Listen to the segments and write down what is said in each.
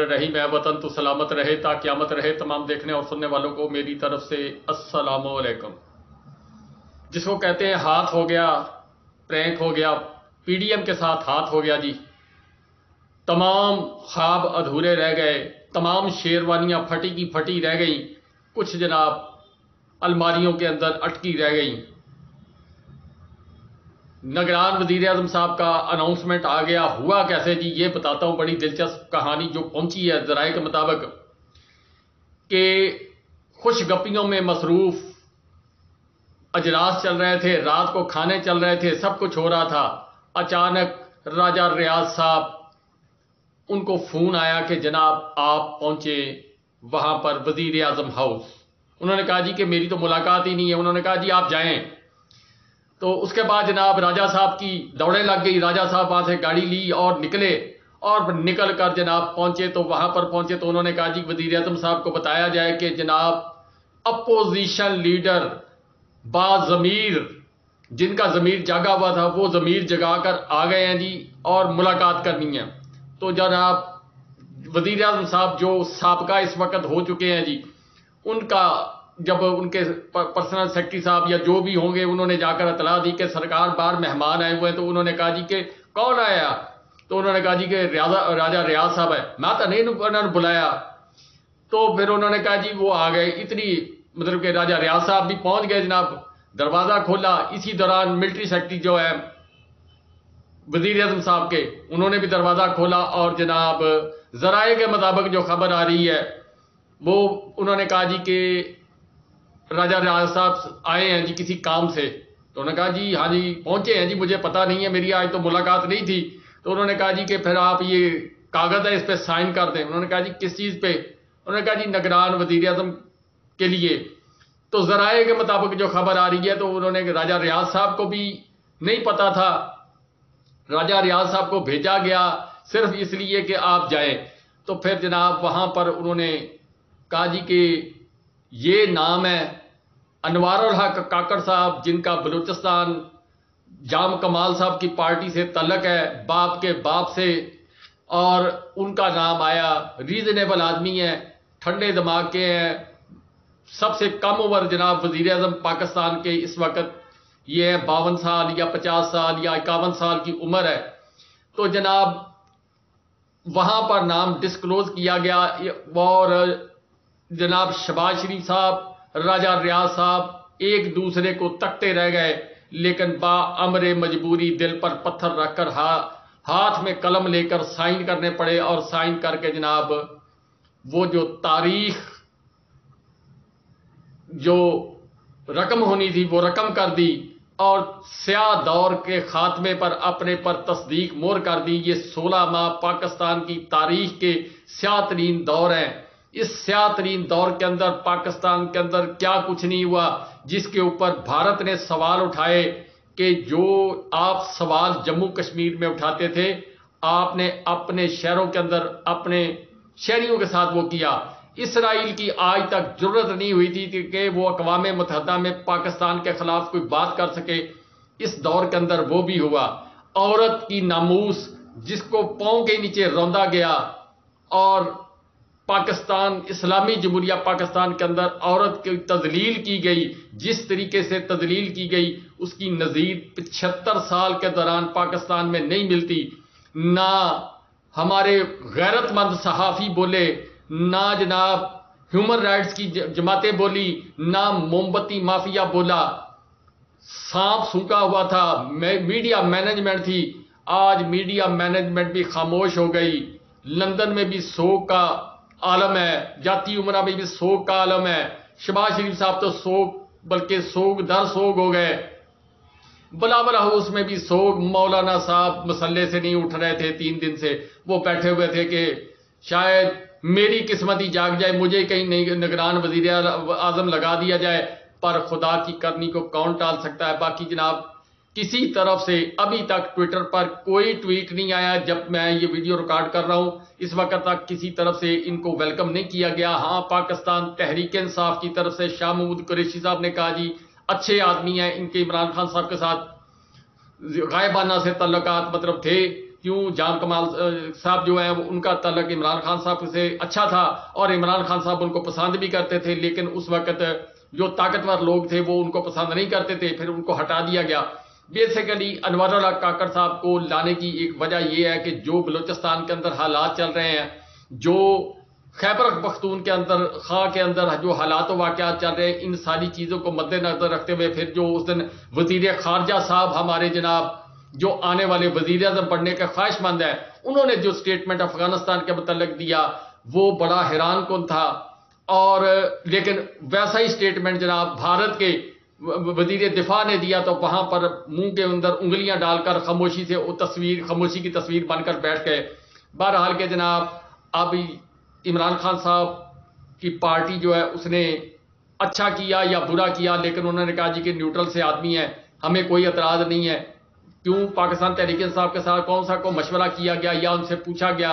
الرحیم، اے وطن تو سلامت رہے تا قیامت رہے۔ تمام دیکھنے اور سننے والوں کو میری طرف سے السلام علیکم۔ جس کو کہتے ہیں ہاتھ ہو گیا، پرینک ہو گیا، پی ڈی ایم کے ساتھ ہاتھ ہو گیا جی۔ تمام خواب ادھورے رہ گئے، تمام شیروانیاں پھٹی کی پھٹی رہ گئیں، کچھ جناب الماریوں کے اندر اٹکی رہ گئیں۔ نگران وزیر اعظم صاحب کا اناؤنسمنٹ آ گیا، ہوا کیسے جی یہ بتاتا ہوں۔ بڑی دلچسپ کہانی جو پہنچی ہے ذرائع کے مطابق کہ خوش گپیوں میں مصروف اجلاس چل رہے تھے، رات کو کھانے چل رہے تھے، سب کچھ ہو رہا تھا۔ اچانک راجہ ریاض صاحب ان کو فون آیا کہ جناب آپ پہنچے وہاں پر وزیر اعظم ہاؤس۔ انہوں نے کہا جی کہ میری تو ملاقات ہی نہیں ہے۔ انہوں نے کہا جی آپ جائیں۔ تو اس کے بعد جناب راجہ صاحب کی دوڑیں لگ گئی۔ راجہ صاحب وہاں سے گاڑی لی اور نکلے، اور نکل کر جناب پہنچے تو وہاں پر پہنچے تو انہوں نے کہا جی وزیر اعظم صاحب کو بتایا جائے کہ جناب اپوزیشن لیڈر باضمیر، جن کا ضمیر جاگا ہوا تھا وہ ضمیر جگا کر آ گئے ہیں جی اور ملاقات کرنی ہے۔ تو جناب وزیر اعظم صاحب جو سابقہ اس وقت ہو چکے ہیں جی، ان کا جب ان کے پرسنل سیکرٹری صاحب یا جو بھی ہوں گے انہوں نے جا کر اطلاع دی کہ سرکار باہر مہمان آئے ہوئے ہیں، تو انہوں نے کہا جی کہ کون آیا؟ تو انہوں نے کہا جی کہ راجہ ریاض صاحب ہے۔ میں تو نہیں انہوں نے بلایا۔ تو پھر انہوں نے کہا جی وہ آ گئے۔ اتنی مطلب کہ راجہ ریاض صاحب بھی پہنچ گئے جناب، دروازہ کھولا۔ اسی دوران ملٹری سیکرٹری جو ہے وزیر اعظم صاحب کے، انہوں نے بھی دروازہ کھولا، اور جناب ذرائع کے مطابق جو خبر آ رہی ہے وہ انہوں نے کہا جی کہ راجہ ریاض صاحب آئے ہیں جی کسی کام سے۔ تو انہوں نے کہا جی ہاں جی پہنچے ہیں جی، مجھے پتہ نہیں ہے، میری آج تو ملاقات نہیں تھی۔ تو انہوں نے کہا جی کہ پھر آپ یہ کاغذ ہے اس پہ سائن کر دیں۔ انہوں نے کہا جی کس چیز پہ؟ انہوں نے کہا جی نگران وزیر اعظم کے لیے۔ تو ذرائع کے مطابق جو خبر آ رہی ہے تو انہوں نے راجہ ریاض صاحب کو بھی نہیں پتا تھا، راجہ ریاض صاحب کو بھیجا گیا صرف اس لیے کہ آپ جائیں۔ تو پھر جناب وہاں پر انہوں نے کہا جی کہ یہ نام ہے انوار الحق کاکڑ صاحب، جن کا بلوچستان جام کمال صاحب کی پارٹی سے تعلق ہے، باپ کے باپ سے، اور ان کا نام آیا۔ ریزنیبل آدمی ہے، ٹھنڈے دماغ کے ہیں، سب سے کم عمر جناب وزیر اعظم پاکستان کے اس وقت یہ ہے، 52 سال یا 50 سال یا 51 سال کی عمر ہے۔ تو جناب وہاں پر نام ڈسکلوز کیا گیا، اور جناب شہباز شریف صاحب، راجہ ریاض صاحب ایک دوسرے کو تکتے رہ گئے، لیکن با امر مجبوری دل پر پتھر رکھ کر ہاتھ میں قلم لے کر سائن کرنے پڑے، اور سائن کر کے جناب وہ جو تاریخ جو رقم ہونی تھی وہ رقم کر دی، اور سیاہ دور کے خاتمے پر اپنے پر تصدیق مہر کر دی۔ یہ 16 ماہ پاکستان کی تاریخ کے سیاہ ترین دور ہیں۔ اس سیاہ ترین دور کے اندر پاکستان کے اندر کیا کچھ نہیں ہوا، جس کے اوپر بھارت نے سوال اٹھائے کہ جو آپ سوال جموں کشمیر میں اٹھاتے تھے، آپ نے اپنے شہروں کے اندر اپنے شہریوں کے ساتھ وہ کیا۔ اسرائیل کی آج تک جرت نہیں ہوئی تھی کہ وہ اقوام متحدہ میں پاکستان کے خلاف کوئی بات کر سکے۔ اس دور کے اندر وہ بھی ہوا۔ عورت کی ناموس جس کو پاؤں کے نیچے روندا گیا، اور پاکستان اسلامی جمہوریہ پاکستان کے اندر عورت کی تذلیل کی گئی، جس طریقے سے تذلیل کی گئی اس کی نظیر 75 سال کے دوران پاکستان میں نہیں ملتی۔ نہ ہمارے غیرت مند صحافی بولے، نہ جناب ہیومن رائٹس کی جماعتیں بولی، نہ موم بتی مافیا بولا۔ سانپ سونکا ہوا تھا، میڈیا مینجمنٹ تھی۔ آج میڈیا مینجمنٹ بھی خاموش ہو گئی۔ لندن میں بھی سوگ کا عالم ہے، جاتی عمرہ میں بھی سوگ کا عالم ہے۔ شہباز شریف صاحب تو سوگ بلکہ سوگ در سوگ ہو گئے۔ بلاول ہاؤس میں بھی سوگ، مولانا صاحب مسلے سے نہیں اٹھ رہے تھے 3 دن سے، وہ بیٹھے ہوئے تھے کہ شاید میری قسمت ہی جاگ جائے، مجھے کہیں نگران وزیر اعظم لگا دیا جائے۔ پر خدا کی کرنی کو کون ٹال سکتا ہے؟ باقی جناب کسی طرف سے ابھی تک ٹویٹر پر کوئی ٹویٹ نہیں آیا، جب میں یہ ویڈیو ریکارڈ کر رہا ہوں اس وقت تک کسی طرف سے ان کو ویلکم نہیں کیا گیا۔ ہاں پاکستان تحریک انصاف کی طرف سے شاہ محمود قریشی صاحب نے کہا جی اچھے آدمی ہیں، ان کے عمران خان صاحب کے ساتھ غائبانہ سے تعلقات مطلب تھے، کیوں جان کمال صاحب جو ہیں ان کا تعلق عمران خان صاحب سے اچھا تھا اور عمران خان صاحب ان کو پسند بھی کرتے تھے، لیکن اس وقت جو طاقتور لوگ تھے وہ ان کو پسند نہیں کرتے تھے، پھر ان کو ہٹا دیا گیا۔ بیسیکلی انوار الحق کاکڑ صاحب کو لانے کی ایک وجہ یہ ہے کہ جو بلوچستان کے اندر حالات چل رہے ہیں، جو خیبر پختون کے اندر خواہ کے اندر جو حالات و واقعات چل رہے ہیں، ان ساری چیزوں کو مد نظر رکھتے ہوئے پھر جو اس دن وزیر خارجہ صاحب ہمارے جناب جو آنے والے وزیر اعظم بننے کے خواہش مند ہیں، انہوں نے جو سٹیٹمنٹ افغانستان کے متعلق دیا وہ بڑا حیران کن تھا، اور لیکن ویسا ہی سٹیٹمنٹ جناب بھارت کے وزیر دفاع نے دیا تو وہاں پر منہ کے اندر انگلیاں ڈال کر خاموشی سے وہ خاموشی کی تصویر بن کر بیٹھ گئے۔ بہرحال کے جناب اب عمران خان صاحب کی پارٹی جو ہے اس نے اچھا کیا یا برا کیا، لیکن انہوں نے کہا جی کہ نیوٹرل سے آدمی ہے، ہمیں کوئی اعتراض نہیں ہے۔ کیوں پاکستان تحریک انصاف کے ساتھ کون سا کو مشورہ کیا گیا یا ان سے پوچھا گیا،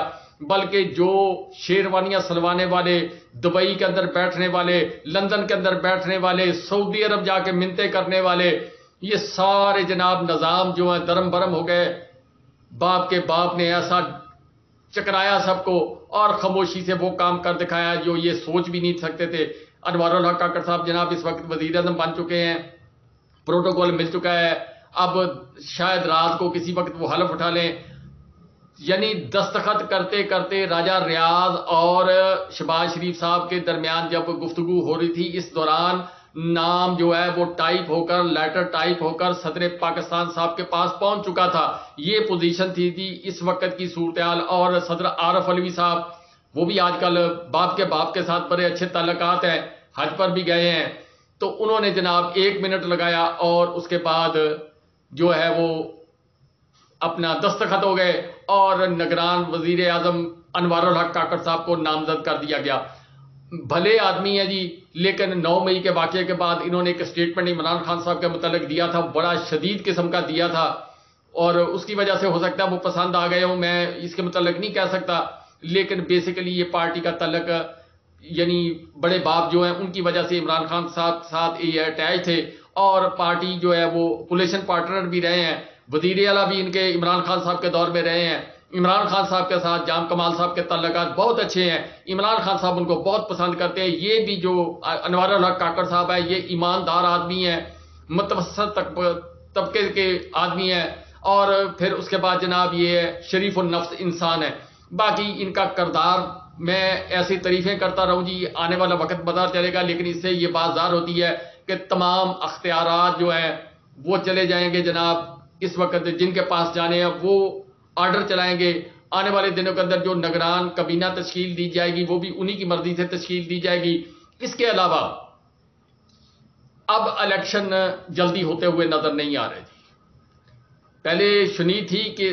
بلکہ جو شیروانیاں سلوانے والے، دبئی کے اندر بیٹھنے والے، لندن کے اندر بیٹھنے والے، سعودی عرب جا کے منتیں کرنے والے، یہ سارے جناب نظام جو ہیں درم برم ہو گئے۔ باپ کے باپ نے ایسا چکرایا سب کو اور خاموشی سے وہ کام کر دکھایا جو یہ سوچ بھی نہیں سکتے تھے۔ انوار الحق کاکڑ صاحب جناب اس وقت وزیر اعظم بن چکے ہیں، پروٹوکول مل چکا ہے، اب شاید رات کو کسی وقت وہ حلف اٹھا لیں۔ یعنی دستخط کرتے کرتے راجہ ریاض اور شہباز شریف صاحب کے درمیان جب گفتگو ہو رہی تھی، اس دوران نام جو ہے وہ ٹائپ ہو کر، لیٹر ٹائپ ہو کر صدر پاکستان صاحب کے پاس پہنچ چکا تھا۔ یہ پوزیشن تھی اس وقت کی صورتحال۔ اور صدر عارف علوی صاحب وہ بھی آج کل باپ کے باپ کے ساتھ بڑے اچھے تعلقات ہیں، حج پر بھی گئے ہیں، تو انہوں نے جناب 1 منٹ لگایا اور اس کے بعد جو ہے وہ اپنا دستخط ہو گئے اور نگران وزیر اعظم انوار الحق کاکڑ صاحب کو نامزد کر دیا گیا۔ بھلے آدمی ہے جی، لیکن 9 مئی کے واقعے کے بعد انہوں نے ایک سٹیٹمنٹ عمران خان صاحب کے متعلق دیا تھا، بڑا شدید قسم کا دیا تھا، اور اس کی وجہ سے ہو سکتا ہے وہ پسند آ گئے ہوں، میں اس کے متعلق نہیں کہہ سکتا، لیکن بیسیکلی یہ پارٹی کا تعلق یعنی بڑے باپ جو ہیں ان کی وجہ سے عمران خان صاحب ساتھ یہ اٹیچ تھے، اور پارٹی جو ہے وہ کولیشن پارٹنر بھی رہے ہیں، وزیر اعلیٰ بھی ان کے عمران خان صاحب کے دور میں رہے ہیں۔ عمران خان صاحب کے ساتھ جام کمال صاحب کے تعلقات بہت اچھے ہیں، عمران خان صاحب ان کو بہت پسند کرتے ہیں۔ یہ بھی جو انوار الحق کاکڑ صاحب ہے یہ ایماندار آدمی ہے، متوسط طبقے کے آدمی ہے، اور پھر اس کے بعد جناب یہ شریف النفس انسان ہے۔ باقی ان کا کردار میں ایسی تعریفیں کرتا رہوں جی، آنے والا وقت پتہ چلے گا، لیکن اس سے یہ بات ظاہر ہوتی ہے کہ تمام اختیارات جو ہیں وہ چلے جائیں گے جناب اس وقت جن کے پاس جانے ہیں، وہ آرڈر چلائیں گے۔ آنے والے دنوں کے اندر جو نگران کابینہ تشکیل دی جائے گی وہ بھی انہی کی مرضی سے تشکیل دی جائے گی۔ اس کے علاوہ اب الیکشن جلدی ہوتے ہوئے نظر نہیں آ رہے تھے۔ پہلے شنید تھی کہ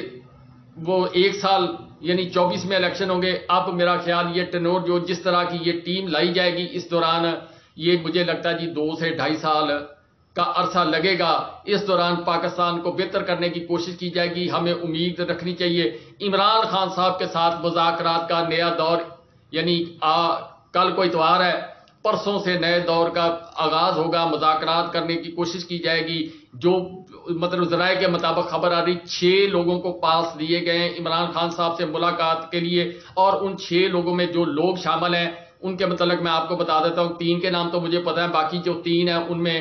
وہ 1 سال یعنی 24 میں الیکشن ہوں گے، اب میرا خیال یہ ٹینور جو جس طرح کی یہ ٹیم لائی جائے گی اس دوران، یہ مجھے لگتا ہے جی 2 سے 2.5 سال کا عرصہ لگے گا۔ اس دوران پاکستان کو بہتر کرنے کی کوشش کی جائے گی۔ ہمیں امید رکھنی چاہیے عمران خان صاحب کے ساتھ مذاکرات کا نیا دور، یعنی کل کو اتوار ہے، پرسوں سے نئے دور کا آغاز ہوگا، مذاکرات کرنے کی کوشش کی جائے گی۔ جو مطلب ذرائع کے مطابق خبر آ رہی 6 لوگوں کو پاس دیے گئے ہیں عمران خان صاحب سے ملاقات کے لیے، اور ان 6 لوگوں میں جو لوگ شامل ہیں ان کے متعلق میں آپ کو بتا دیتا ہوں۔ 3 کے نام تو مجھے پتہ ہے، باقی جو 3 ہیں ان میں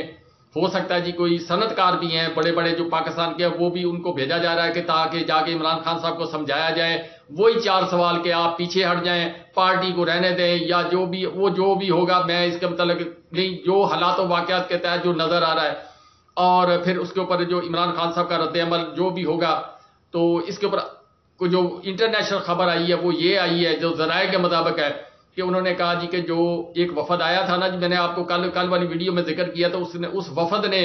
ہو سکتا ہے جی کوئی صنعت کار بھی ہیں بڑے بڑے جو پاکستان کے ہیں، وہ بھی ان کو بھیجا جا رہا ہے کہ تاکہ جا کے عمران خان صاحب کو سمجھایا جائے۔ وہی 4 سوال کہ آپ پیچھے ہٹ جائیں، پارٹی کو رہنے دیں، یا جو بھی ہوگا میں اس کے متعلق نہیں، جو حالات و واقعات کے تحت جو نظر آ رہا ہے، اور پھر اس کے اوپر جو عمران خان صاحب کا رد عمل جو بھی ہوگا۔ تو اس کے اوپر جو انٹرنیشنل خبر آئی ہے وہ یہ آئی ہے جو ذرائع کے مطابق ہے کہ انہوں نے کہا جی کہ جو ایک وفد آیا تھا نا جی، میں نے آپ کو کل والی ویڈیو میں ذکر کیا تو اس وفد نے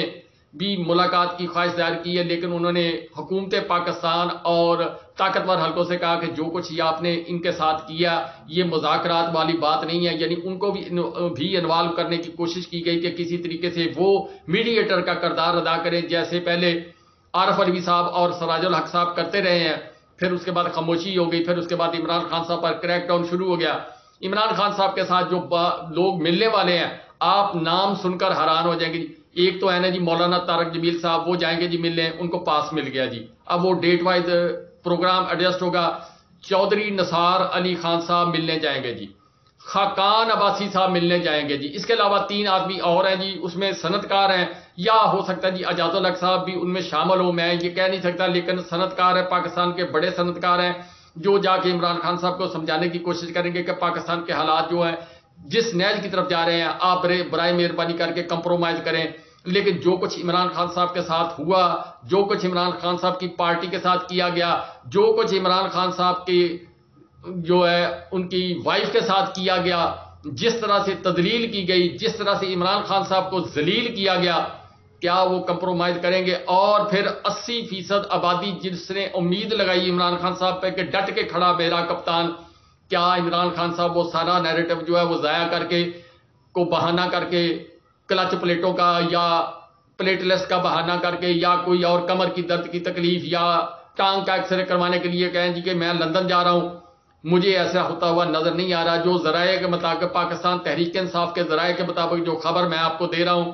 بھی ملاقات کی خواہش ظاہر کی ہے، لیکن انہوں نے حکومت پاکستان اور طاقتور حلقوں سے کہا کہ جو کچھ یہ آپ نے ان کے ساتھ کیا یہ مذاکرات والی بات نہیں ہے، یعنی ان کو بھی انوالو کرنے کی کوشش کی گئی کہ کسی طریقے سے وہ میڈیٹر کا کردار ادا کریں، جیسے پہلے عارف علوی صاحب اور سراج الحق صاحب کرتے رہے ہیں۔ پھر اس کے بعد خاموشی ہو گئی، پھر اس کے بعد عمران خان صاحب پر کریک ڈاؤن شروع ہو گیا۔ عمران خان صاحب کے ساتھ جو لوگ ملنے والے ہیں آپ نام سن کر حیران ہو جائیں گے۔ ایک تو ہے نا جی مولانا طارق جمیل صاحب، وہ جائیں گے جی ملنے، ان کو پاس مل گیا جی، اب وہ ڈیٹ وائز پروگرام ایڈجسٹ ہوگا. چودھری نثار علی خان صاحب ملنے جائیں گے جی, خاقان عباسی صاحب ملنے جائیں گے جی. اس کے علاوہ 3 آدمی اور ہیں جی, اس میں صنعت کار ہیں, یا ہو سکتا ہے جی اعجاز الحق صاحب بھی ان میں شامل ہو, میں یہ کہہ نہیں سکتا, لیکن صنعت کار ہے, پاکستان کے بڑے صنعت کار ہیں, جو جا کے عمران خان صاحب کو سمجھانے کی کوشش کریں گے کہ پاکستان کے حالات جو ہیں جس نیج کی طرف جا رہے ہیں آپ برائے مہربانی کر کے کمپرومائز کریں. لیکن جو کچھ عمران خان صاحب کے ساتھ ہوا, جو کچھ عمران خان صاحب کی پارٹی کے ساتھ کیا گیا, جو کچھ عمران خان صاحب کی جو ہے ان کی وائف کے ساتھ کیا گیا, جس طرح سے تدلیل کی گئی, جس طرح سے عمران خان صاحب کو ذلیل کیا گیا, کیا وہ کمپرومائز کریں گے؟ اور پھر 80% آبادی جس نے امید لگائی عمران خان صاحب پہ کہ ڈٹ کے کھڑا میرا کپتان, کیا عمران خان صاحب وہ سارا نیریٹو جو ہے وہ ضائع کر کے کو بہانہ کر کے کلچ پلیٹوں کا یا پلیٹلیس کا بہانہ کر کے یا کوئی اور کمر کی درد کی تکلیف یا ٹانگ کا ایکس رے کروانے کے لیے کہیں جی کہ میں لندن جا رہا ہوں؟ مجھے ایسا ہوتا ہوا نظر نہیں آ رہا. جو ذرائع کے مطابق پاکستان تحریک انصاف کے ذرائع کے مطابق جو خبر میں آپ کو دے رہا ہوں,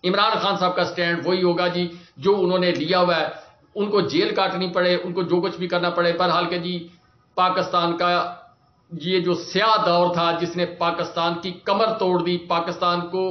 عمران خان صاحب کا سٹینڈ وہی ہوگا جی جو انہوں نے لیا ہوا ہے. ان کو جیل کاٹنی پڑے, ان کو جو کچھ بھی کرنا پڑے. بہرحال کہ جی پاکستان کا یہ جو سیاہ دور تھا جس نے پاکستان کی کمر توڑ دی, پاکستان کو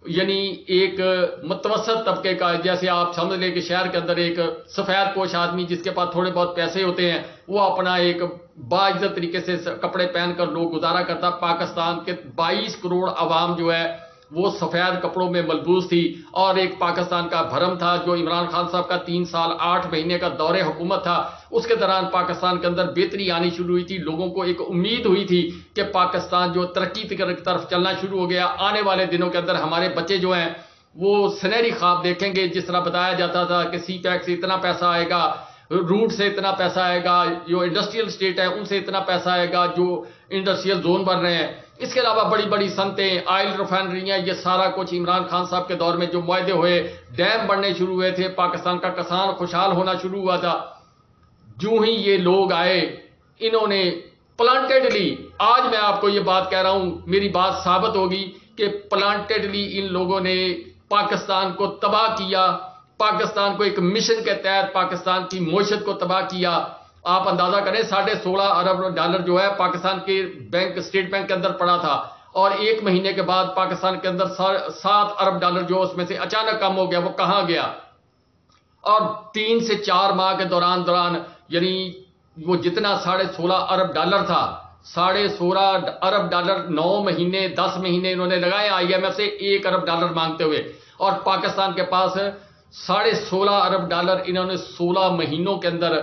یعنی ایک متوسط طبقے کا, جیسے آپ سمجھ لیں کہ شہر کے اندر ایک سفید پوش آدمی جس کے پاس تھوڑے بہت پیسے ہوتے ہیں وہ اپنا ایک باعزت طریقے سے کپڑے پہن کر لوگ گزارا کرتا. پاکستان کے 22 کروڑ عوام جو ہے وہ سفید کپڑوں میں ملبوس تھی, اور ایک پاکستان کا بھرم تھا جو عمران خان صاحب کا 3 سال 8 مہینے کا دور حکومت تھا. اس کے دوران پاکستان کے اندر بہتری آنی شروع ہوئی تھی, لوگوں کو ایک امید ہوئی تھی کہ پاکستان جو ترقی کی طرف چلنا شروع ہو گیا. آنے والے دنوں کے اندر ہمارے بچے جو ہیں وہ سنہری خواب دیکھیں گے, جس طرح بتایا جاتا تھا کہ سی پیک سے اتنا پیسہ آئے گا, روٹ سے اتنا پیسہ آئے گا, جو انڈسٹریل اسٹیٹ ہے ان سے اتنا پیسہ آئے گا, جو انڈسٹریل زون بن رہے ہیں. اس کے علاوہ بڑی بڑی صنعتیں, آئل ریفائنریاں, یہ سارا کچھ عمران خان صاحب کے دور میں جو معاہدے ہوئے, ڈیم بننے شروع ہوئے تھے, پاکستان کا کسان خوشحال ہونا شروع ہوا تھا. جو ہی یہ لوگ آئے انہوں نے پلانٹیڈلی, آج میں آپ کو یہ بات کہہ رہا ہوں, میری بات ثابت ہوگی کہ پلانٹیڈلی ان لوگوں نے پاکستان کو تباہ کیا, پاکستان کو ایک مشن کے تحت پاکستان کی معیشت کو تباہ کیا. آپ اندازہ کریں 16.5 ارب ڈالر جو ہے پاکستان کے بینک, اسٹیٹ بینک کے اندر پڑا تھا, اور 1 مہینے کے بعد پاکستان کے اندر 7 ارب ڈالر جو اس میں سے اچانک کم ہو گیا. وہ کہاں گیا؟ اور 3 سے 4 ماہ کے دوران یعنی وہ جتنا 16.5 ارب ڈالر تھا, 16.5 ارب ڈالر 9 مہینے 10 مہینے انہوں نے لگائے آئی ایم ایف سے 1 ارب ڈالر مانگتے ہوئے, اور پاکستان کے پاس 16.5 ارب ڈالر انہوں نے 16 مہینوں کے اندر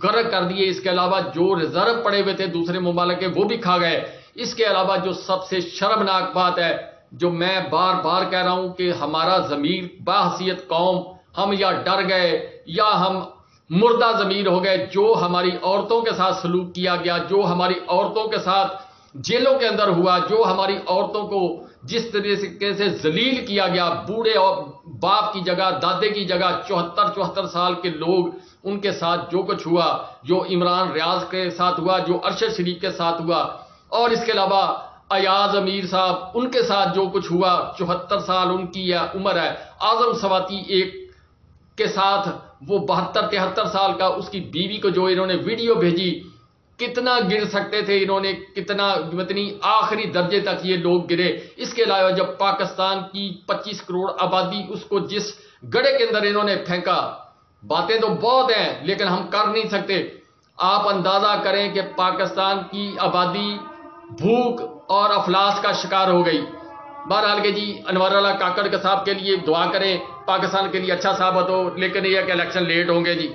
غرق کر دیے. اس کے علاوہ جو ریزرو پڑے ہوئے تھے دوسرے ممالک کے وہ بھی کھا گئے. اس کے علاوہ جو سب سے شرمناک بات ہے, جو میں بار بار کہہ رہا ہوں کہ ہمارا ضمیر باحثیت قوم, ہم یا ڈر گئے یا ہم مردہ ضمیر ہو گئے, جو ہماری عورتوں کے ساتھ سلوک کیا گیا, جو ہماری عورتوں کے ساتھ جیلوں کے اندر ہوا, جو ہماری عورتوں کو جس طریقے سے ذلیل کیا گیا. بوڑھے اور باپ کی جگہ, دادے کی جگہ 74 سال کے لوگ, ان کے ساتھ جو کچھ ہوا, جو عمران ریاض کے ساتھ ہوا, جو ارشد شریف کے ساتھ ہوا, اور اس کے علاوہ ایاز امیر صاحب ان کے ساتھ جو کچھ ہوا, 74 سال ان کی عمر ہے. اعظم سواتی ایک کے ساتھ وہ 72-73 سال کا, اس کی بیوی کو جو انہوں نے ویڈیو بھیجی, کتنا گر سکتے تھے انہوں نے, کتنا اتنی آخری درجے تک یہ لوگ گرے. اس کے علاوہ جب پاکستان کی 25 کروڑ آبادی, اس کو جس گڑھے کے اندر انہوں نے پھینکا, باتیں تو بہت ہیں لیکن ہم کر نہیں سکتے. آپ اندازہ کریں کہ پاکستان کی آبادی بھوک اور افلاس کا شکار ہو گئی. بہرحال کہ جی انوار اللہ کاکڑ صاحب کے لیے دعا کریں, پاکستان کے لیے اچھا ثابت ہو, لیکن یہ کہ الیکشن لیٹ ہوں گے جی.